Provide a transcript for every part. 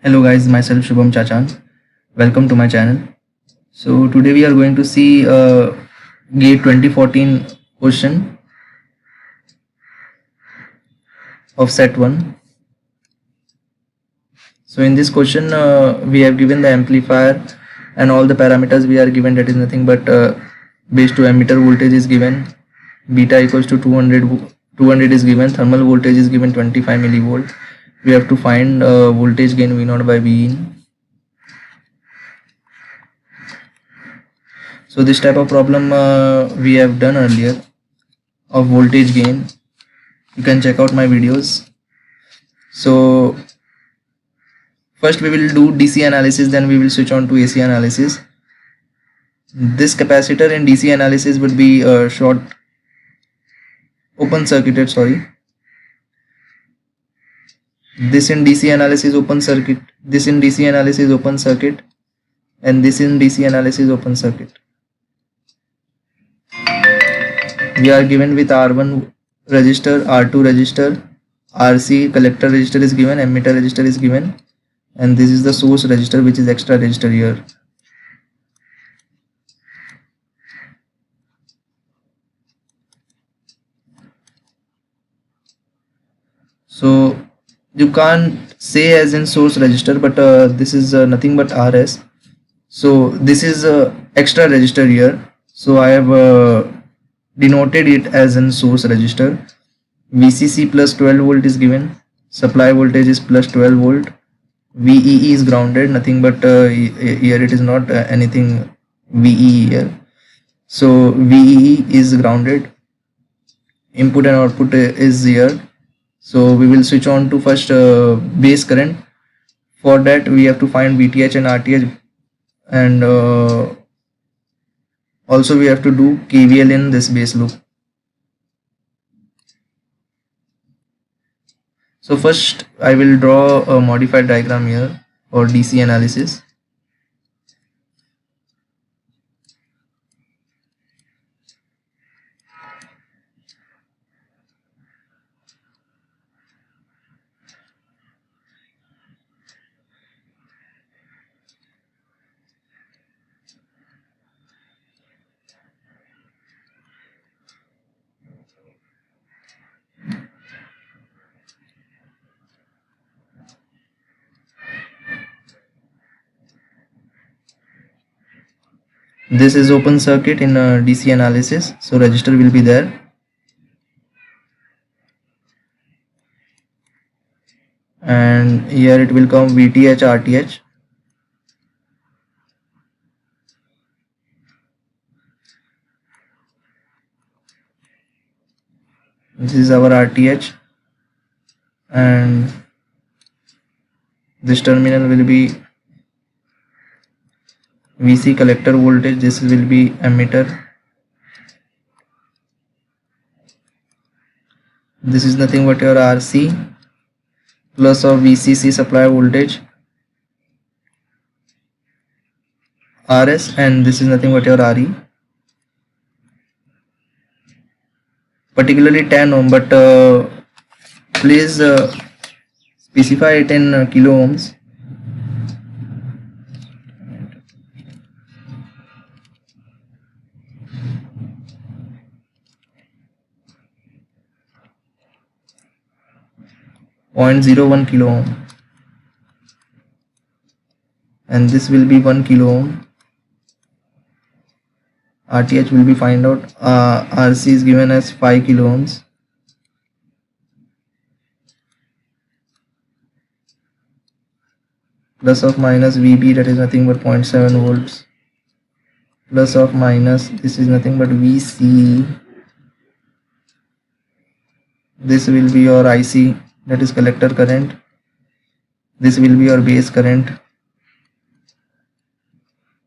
Hello guys, myself Shubham Chachan. Welcome to my channel. So today we are going to see GATE 2014 question of set 1. So in this question we have given the amplifier and all the parameters we are given, that is nothing but base to emitter voltage is given, beta equals to 200 is given, thermal voltage is given 25 millivolt. We have to find voltage gain V0 by V in. So this type of problem we have done earlier of voltage gain. You can check out my videos. So first we will do DC analysis, then we will switch on to AC analysis. This capacitor in DC analysis would be open circuited, this in DC analysis open circuit, this in DC analysis open circuit, and this in DC analysis open circuit. We are given with R1 resistor, R2 resistor, RC collector resistor is given, emitter resistor is given, and this is the source resistor, which is extra resistor here. So you can't say as in source resistor, but this is nothing but RS. So this is extra resistor here. So I have denoted it as in source resistor. VCC plus 12 volt is given. Supply voltage is plus 12 volt. VEE is grounded, nothing but here it is not anything VEE here. So VEE is grounded. Input and output is here. So we will switch on to first base current. For that we have to find VTH and RTH, and also we have to do KVL in this base loop. So first I will draw a modified diagram here for DC analysis. This is open circuit in DC analysis, so resistor will be there. And here it will come VTH, RTH. This is our RTH, and this terminal will be VC collector voltage, this will be emitter. This is nothing but your RC plus of VCC supply voltage, RS, and this is nothing but your RE. Particularly 10 ohm, but please specify it in kilo ohms. .01 kilo ohm, and this will be 1 kilo ohm. RTH will be find out. RC is given as 5 kilo ohms. Plus of minus VB, that is nothing but 0.7 volts. Plus of minus, this is nothing but VC. This will be your IC, that is collector current. This will be your base current,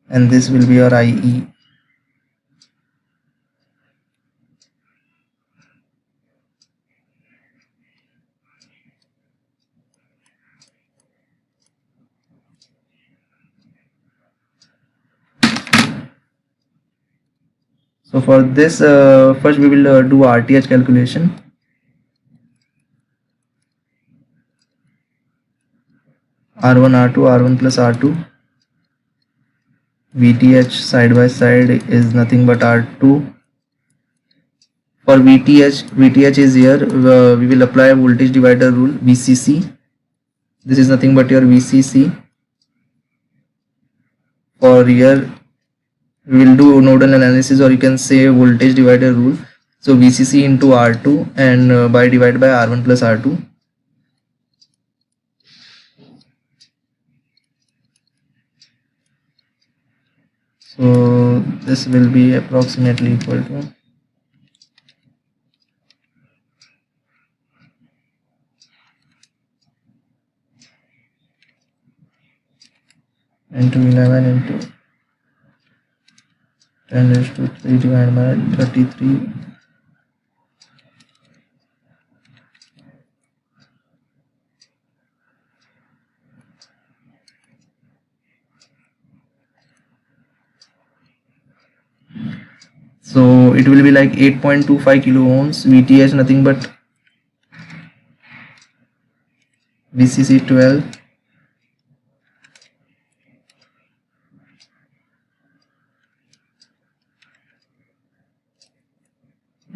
and this will be your IE. So for this first we will do RTH calculation. R1 R2 R1 plus R2. VTH side by side is nothing but R2. For VTH is here. We will apply voltage divider rule, VCC. This is nothing but your VCC. For here we will do nodal analysis, or you can say voltage divider rule. So VCC into R2 and by divide by R1 plus R2. So this will be approximately equal to into 11 into 10 raised to 3 divided by 33. So it will be like 8.25 kilo ohms. VTH nothing but VCC 12.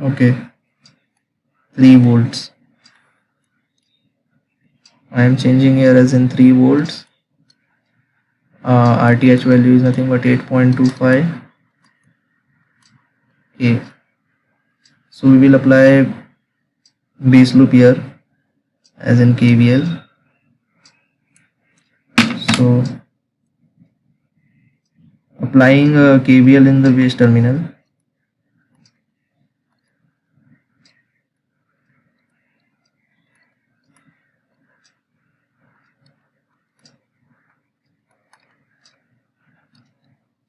Okay, 3 volts. I am changing here as in 3 volts. RTH value is nothing but 8.25. Okay, so we will apply base loop here as in KVL. So applying KVL in the base terminal.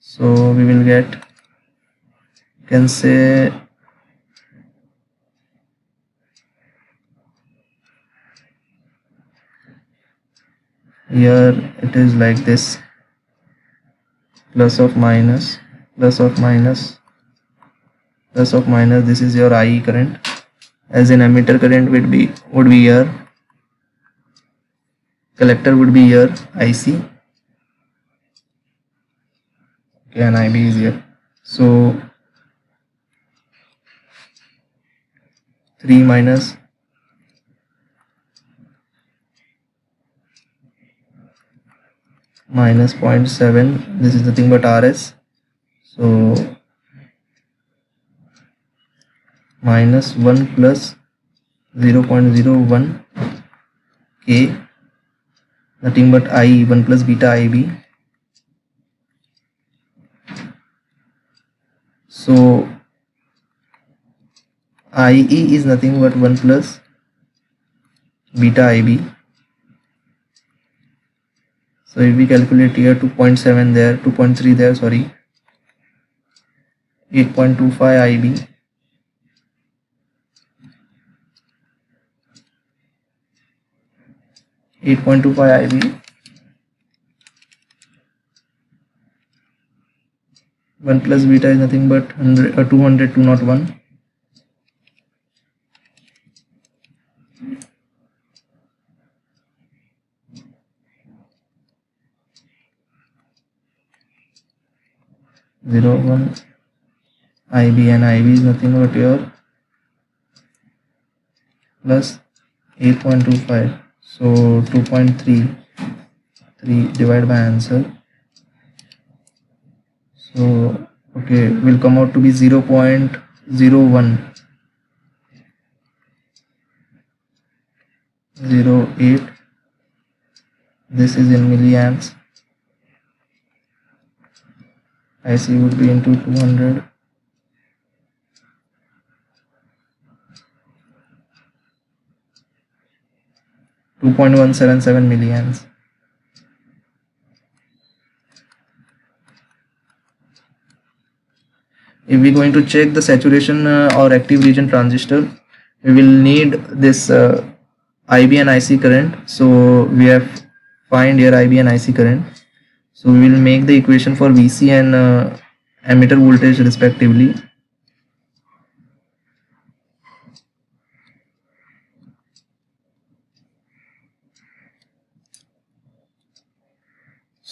So we will get, you can say, here it is like this, plus of minus, plus of minus, plus of minus. This is your IE current, as in emitter current would be here, collector would be here, IC. Okay, and IB is here. So 3 minus minus 0.7, this is nothing but RS. So minus 1 plus 0.01 K, nothing but I 1 plus beta IB. So IE is nothing but 1 plus beta IB. So if we calculate here 2.7 there, 2.3 there, sorry, 8.25 IB, IB, 1 plus beta is nothing but 200, 201. Zero one IB, and IB is nothing but your plus 8.25. So 2.33 divided by answer. So okay, will come out to be 0.0108. This is in milliamps. IC would be into 200. .177 milliamps. If we're going to check the saturation or active region transistor, we will need this IB and IC current. So we have find here IB and IC current. So we will make the equation for VC and emitter voltage respectively.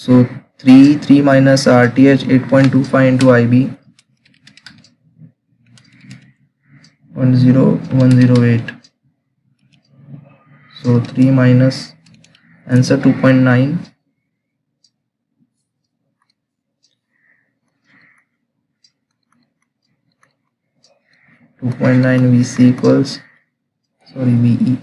So 3 minus RTH 8.25 into IB 10108. So 3 minus answer 2.9. 2.9 VC equals, sorry, VE.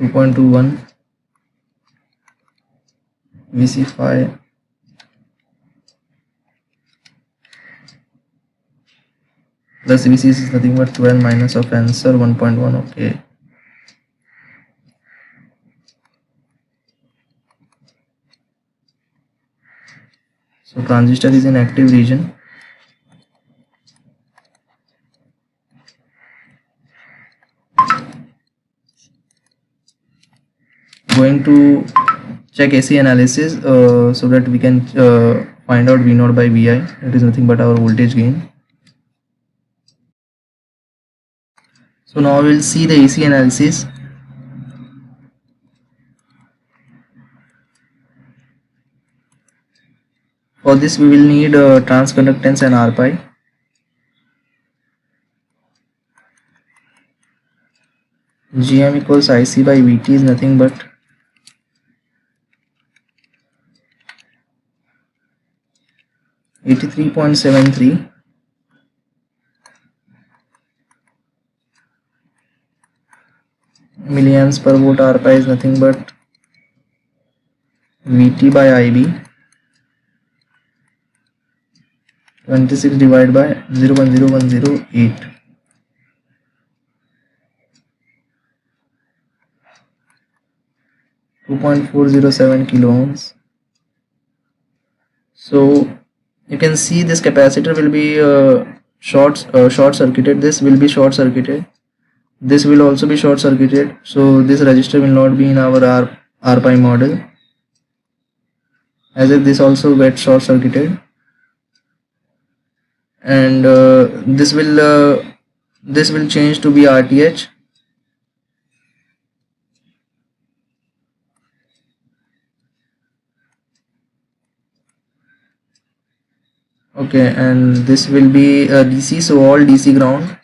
.21 VC5 plus VC is nothing but 12 minus of answer 1.1. Okay. So transistor is in active region. Going to check AC analysis so that we can find out V0 by Vi. It is nothing but our voltage gain. So now we'll see the AC analysis. For this we will need transconductance and R-pi. Gm equals IC by Vt is nothing but 83.73 milliamps per volt. R-pi is nothing but Vt by Ib 26 divided by 0.0108. 2.407 kilo ohms. So you can see this capacitor will be short circuited. This will be short circuited. This will also be short circuited. So this resistor will not be in our R-pi model, as if this also gets short circuited. And this will change to be RTH. Okay, and this will be DC, so all DC ground.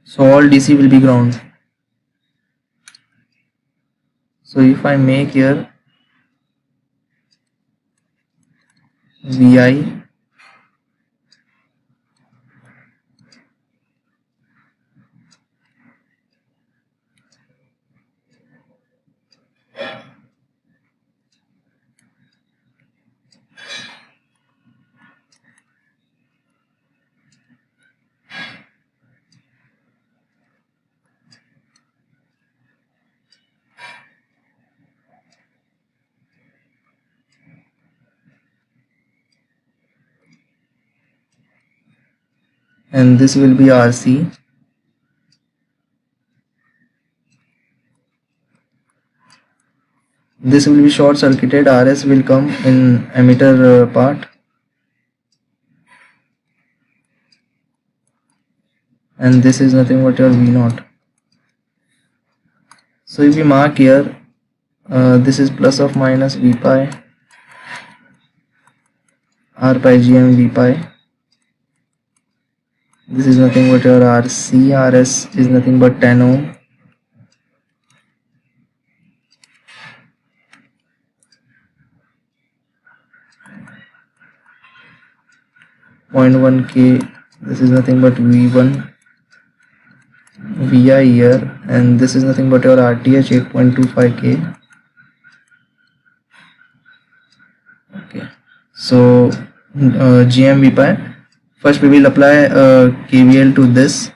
So all DC will be ground. So if I make here Vi and this will be RC. This will be short circuited. RS will come in emitter part, and this is nothing but your V0. So if we mark here, this is plus of minus V pi, R pi Gm V pi. This is nothing but your RC. RS is nothing but 10 ohm. .1 K. This is nothing but V1. Vi here, and this is nothing but your RTH 8.25 K. Okay, so Gm V pi. First we will apply KVL to this,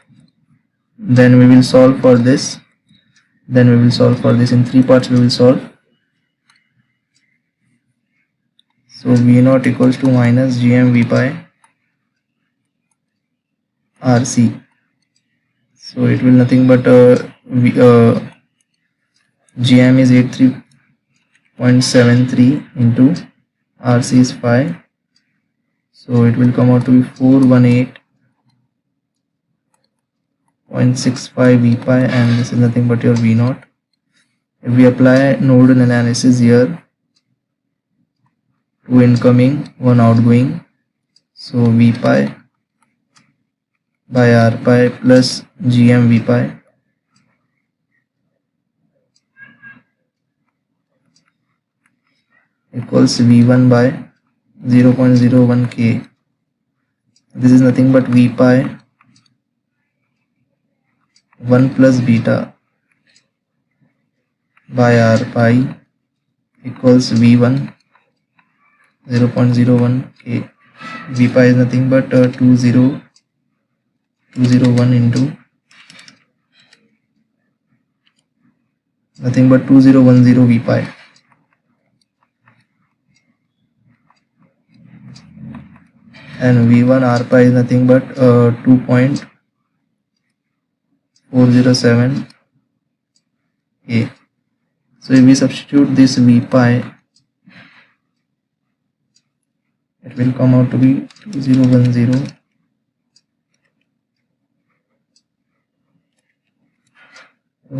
then we will solve for this, then we will solve for this. In 3 parts we will solve. So V0 equals to minus Gm V pi RC. So it will nothing but GM is 83.73 into RC is 5. So it will come out to be 418.65 V pi, and this is nothing but your V naught. If we apply nodal analysis here, 2 incoming, 1 outgoing, so V pi by R pi plus GM V pi equals V1 by 0.01 K. This is nothing but V pi 1 plus beta by R pi equals V1 0.01 K. V pi is nothing but 20201 into nothing but 2010 V pi. And V1 R pi is nothing but 2.407 A. So if we substitute this V pi, it will come out to be 2010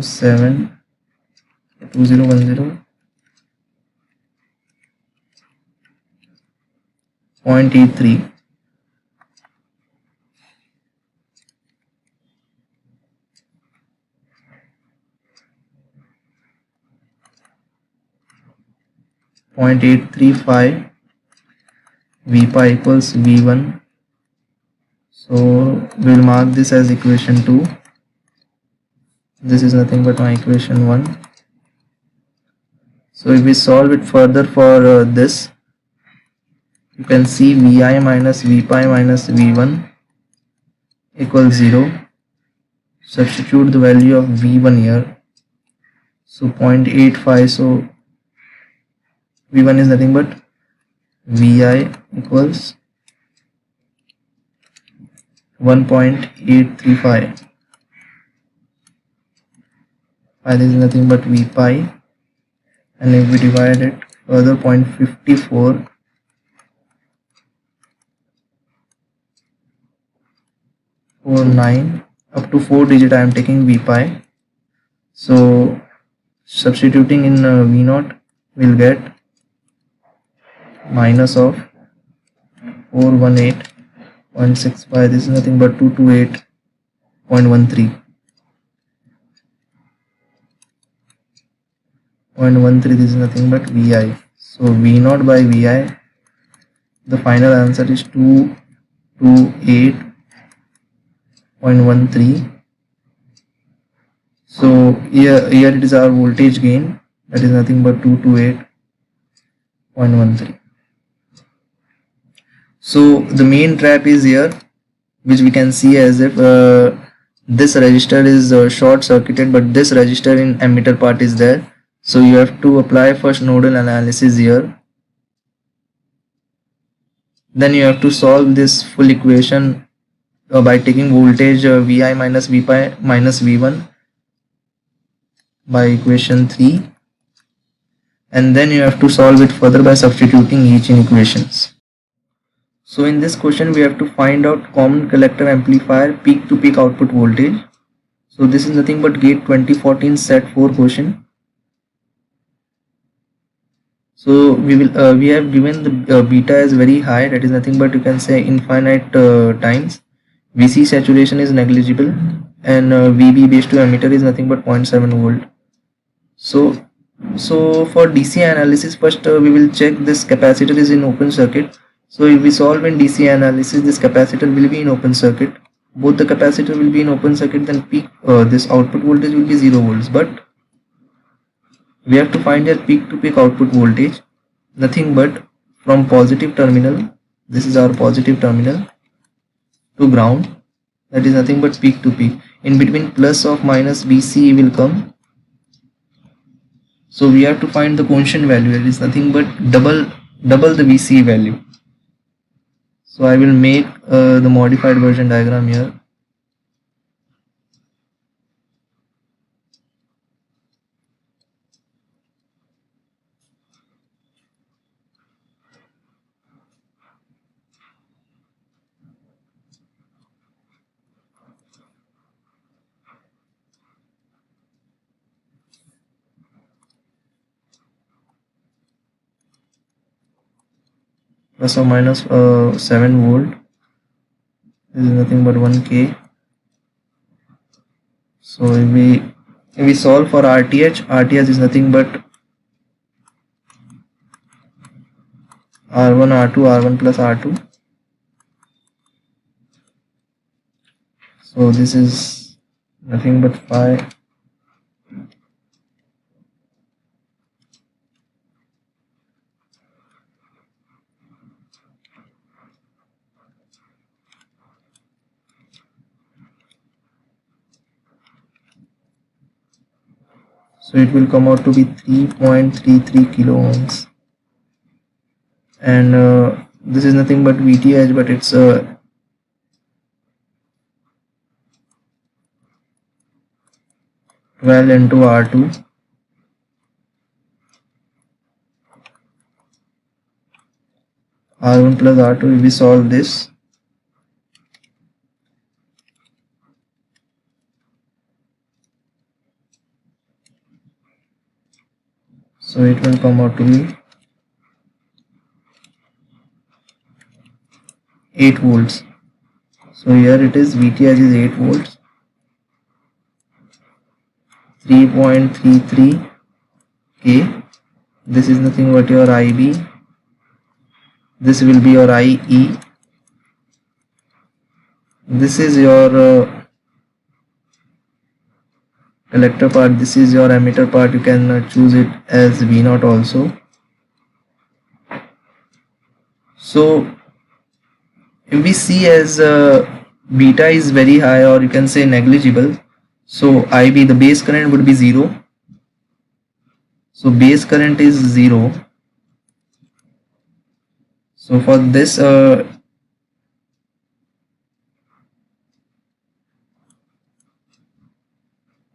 7 2010 0.83. .835 V pi equals V1. So we'll mark this as equation 2. This is nothing but my equation 1. So if we solve it further for this, you can see Vi minus V pi minus V1 equals 0. Substitute the value of V1 here. So 0.85. So V1 is nothing but Vi equals 1.835. This is nothing but V pi, and if we divide it further, 0.54 49 up to 4 digit I am taking V pi. So substituting in V naught, we'll get minus of 418.65. This is nothing but 228.13. 0.13. This is nothing but Vi. So V naught by Vi, the final answer is 228.13. So here it is our voltage gain, that is nothing but 228.13. So the main trap is here, which we can see as if this resistor is short circuited, but this resistor in emitter part is there. So you have to apply first nodal analysis here. Then you have to solve this full equation by taking voltage Vi minus V pi minus V1 by equation 3. And then you have to solve it further by substituting each in equations. So in this question we have to find out common collector amplifier peak to peak output voltage. So this is nothing but GATE 2014 set 4 question. So we have given the beta as very high, that is nothing but you can say infinite times. VC saturation is negligible, and VB base to emitter is nothing but 0.7 volt. So for DC analysis, first we will check this capacitor is in open circuit. So if we solve in DC analysis, this capacitor will be in open circuit. Both the capacitor will be in open circuit, then peak this output voltage will be 0 volts. But we have to find a peak to peak output voltage, nothing but from positive terminal, this is our positive terminal, to ground, that is nothing but peak to peak. In between plus or minus VC will come. So we have to find the constant value, that is nothing but double the VC value. So I will make the modified version diagram here. plus or minus 7 volt. This is nothing but 1k. So if we solve for RTH is nothing but R1 R1 plus R2. So this is nothing but 5. So it will come out to be 3.33 kilo ohms, and this is nothing but VTH, but it's 12 into R2. R1 plus R2. If we solve this, so it will come out to be 8 volts. So here it is, VTH is 8 volts, 3.33 K. This is nothing but your IB. This will be your IE. This is your collector part. This is your emitter part. You can choose it as V0 also. So if we see as beta is very high, or you can say negligible, so IB, the base current, would be 0. So base current is 0. So for this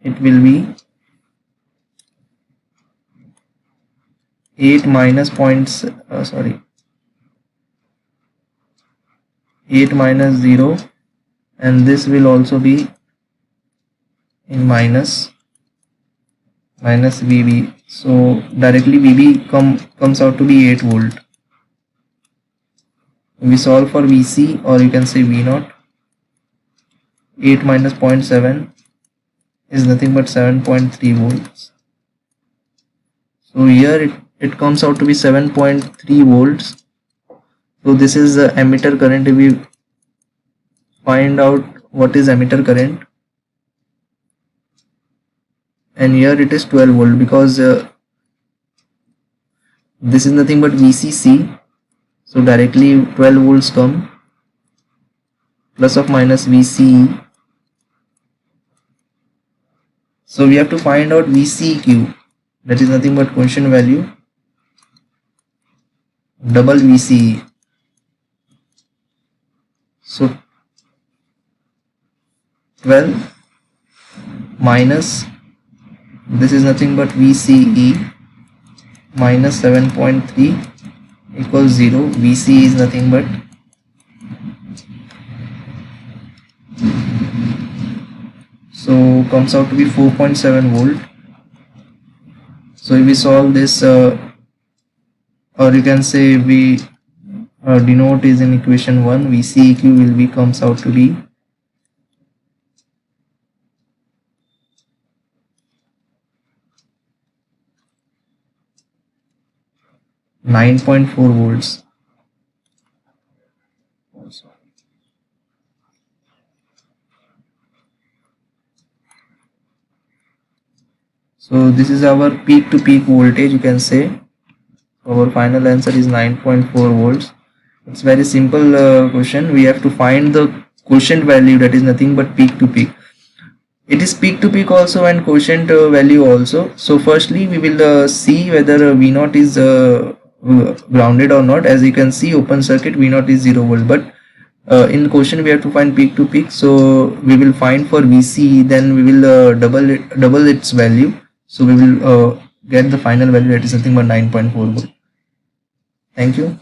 it will be 8 minus 8 minus 0, and this will also be in minus VB. So directly VB comes out to be 8 volt. We solve for VC, or you can say V0. 8 minus 0.7 is nothing but 7.3 volts. So here it comes out to be 7.3 volts. So this is the emitter current. If we find out what is emitter current, and here it is 12 volt, because this is nothing but VCC. So directly 12 volts come, plus or minus VCE. So we have to find out VCEQ, that is nothing but quotient value double VCE. So 12 minus, this is nothing but VCE, minus 7.3 equals 0. VCE is nothing but so comes out to be 4.7 volt. So if we solve this, or you can say we denote is in equation 1, VCEQ will be comes out to be 9.4 volts. So this is our peak to peak voltage, you can say. Our final answer is 9.4 volts. It's very simple question. We have to find the quotient value, that is nothing but peak to peak. It is peak to peak also and quotient value also. So firstly we will see whether V0 is grounded or not. As you can see, open circuit, V0 is 0 volt, but in quotient we have to find peak to peak. So we will find for VC, then we will double its value. So we will get the final value, that is nothing but 9.4 volt. Thank you.